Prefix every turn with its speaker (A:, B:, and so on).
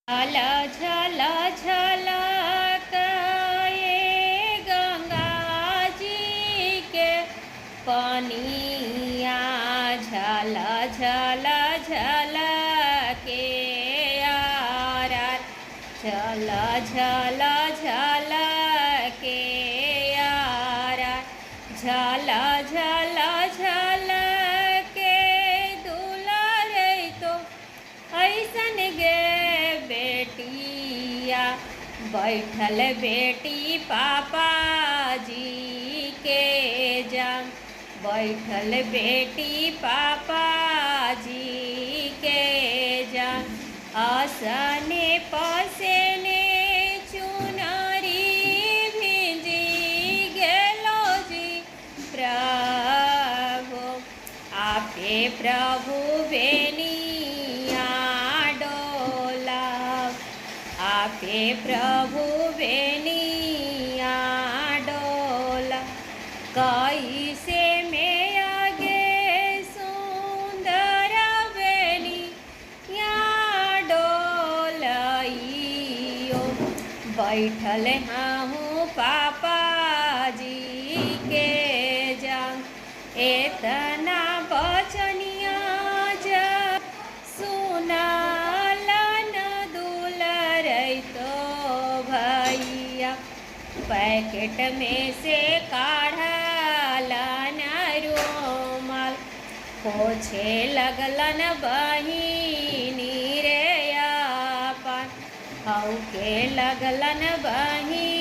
A: झल झल झलकाए गंगा जी के पनिया झल झल झलके यारा झल झल झलके यारा झल झल झलके दुलारे तो ऐसन गे बेटिया बैठल बेटी पापा जी के जाम बैठल बेटी पापा जी के जाम आसने पसने चुनरी भिंजी गेलो जी प्रभु आपे प्रभु बेनिया डोला आपे प्रभु बेनिया डोला कैसे में आगे सुंदर बेनिया डोलइयो बैठल हूँ पापा जी के जाम एतना बचनिया जब सुनालन दुलरई तो भैया पैकेट में से काढ़लन रुमाल पोछे लगलन बहिनी रे अपन हऊ के लगलन बहिनी